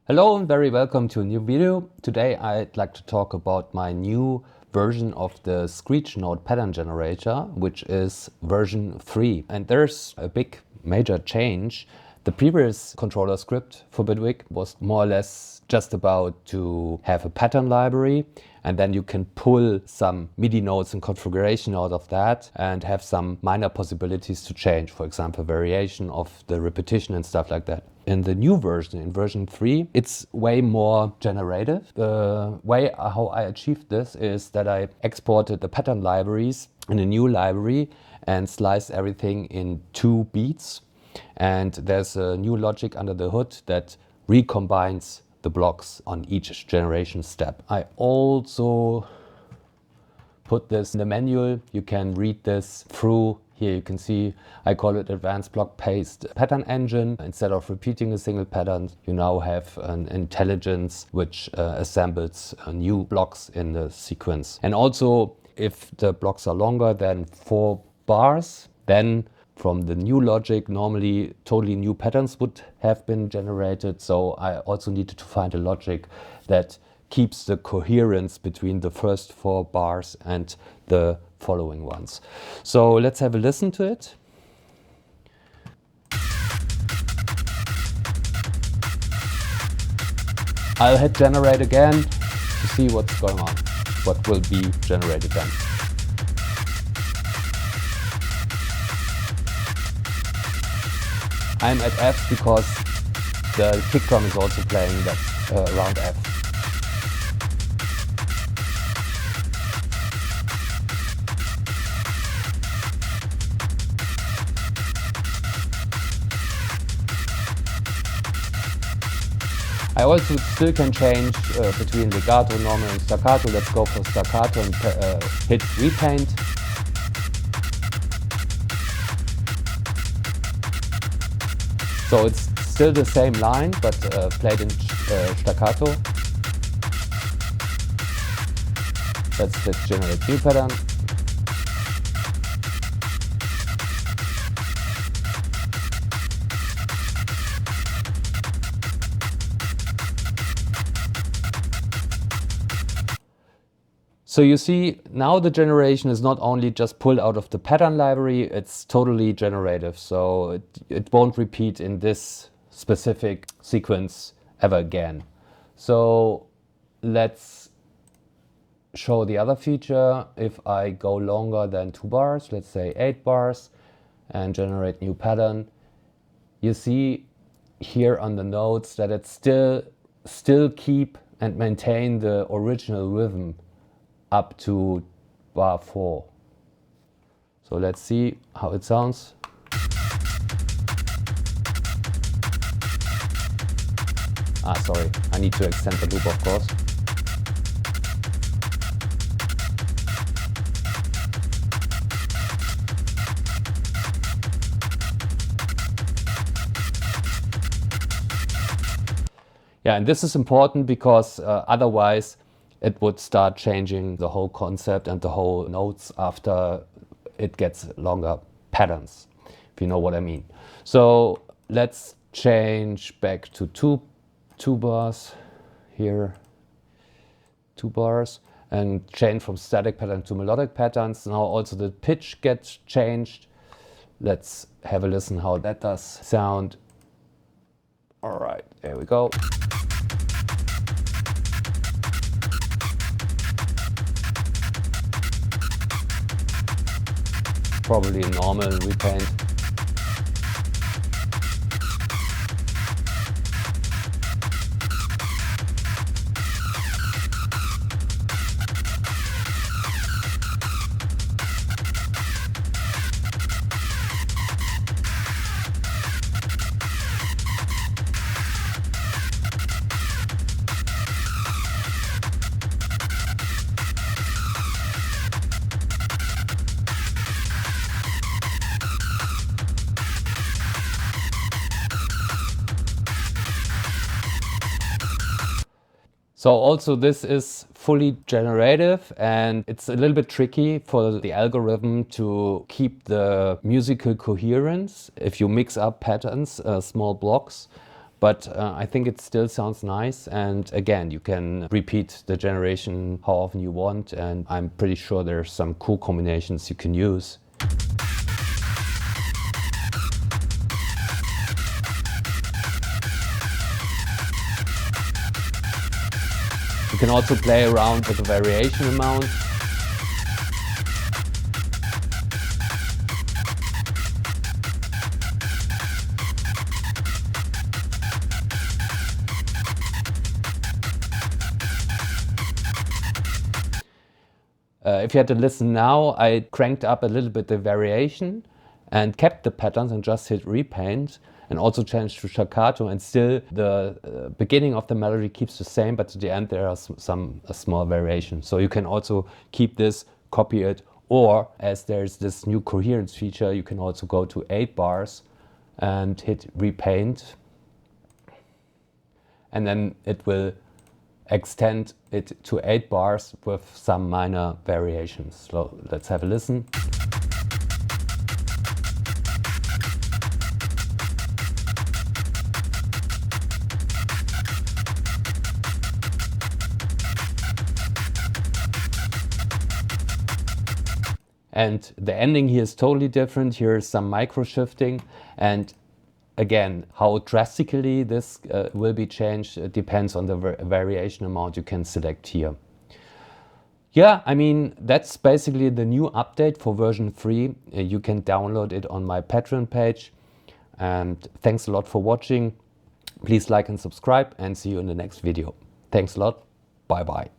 Hello and very welcome to a new video. Today I'd like to talk about my new version of the Screech Note Pattern Generator, which is version 3. And there's a big major change. The previous controller script for Bitwig was more or less just about to have a pattern library, and then you can pull some MIDI notes and configuration out of that and have some minor possibilities to change, for example, variation of the repetition and stuff like that. In the new version, in version 3, it's way more generative. The way how I achieved this is that I exported the pattern libraries in a new library and sliced everything in 2 beats. And there's a new logic under the hood that recombines the blocks on each generation step. I also put this in the manual. You can read this through. Here you can see I call it Advanced Block Paste Pattern Engine. Instead of repeating a single pattern, you now have an intelligence which assembles new blocks in the sequence. And also, if the blocks are longer than 4 bars, then from the new logic, normally totally new patterns would have been generated. So I also needed to find a logic that keeps the coherence between the first 4 bars and the following ones. So let's have a listen to it. I'll hit generate again to see what's going on, what will be generated then. I'm at F because the kick drum is also playing that around F. I also still can change between legato, normal and staccato. Let's go for staccato and hit repaint. So it's still the same line, but played in staccato. Let's generate new pattern. So you see, now the generation is not only just pulled out of the pattern library, it's totally generative. So it won't repeat in this specific sequence ever again. So let's show the other feature. If I go longer than 2 bars, let's say 8 bars, and generate new pattern, you see here on the notes that it still keep and maintain the original rhythm up to bar 4. So let's see how it sounds. Sorry, I need to extend the loop, of course. Yeah, and this is important because otherwise it would start changing the whole concept and the whole notes after it gets longer patterns, if you know what I mean. So let's change back to two bars here, 2 bars, and change from static pattern to melodic patterns. Now also the pitch gets changed. Let's have a listen how that does sound. All right, there we go. Probably normal repaint. So also this is fully generative, and it's a little bit tricky for the algorithm to keep the musical coherence if you mix up patterns, small blocks. But I think it still sounds nice. And again, you can repeat the generation how often you want. And I'm pretty sure there's some cool combinations you can use. You can also play around with the variation amount. If you had to listen now, I cranked up a little bit the variation and kept the patterns and just hit repaint, and also changed to staccato, and still the beginning of the melody keeps the same, but at the end there are a small variation. So you can also keep this, copy it, or as there's this new coherence feature, you can also go to 8 bars and hit repaint, and then it will extend it to 8 bars with some minor variations. So let's have a listen. And the ending here is totally different. Here is some micro shifting, and again, how drastically this will be changed depends on the variation amount you can select here. Yeah, I mean, that's basically the new update for version 3. You can download it on my Patreon page. And thanks a lot for watching. Please like and subscribe, and see you in the next video. Thanks a lot. Bye bye.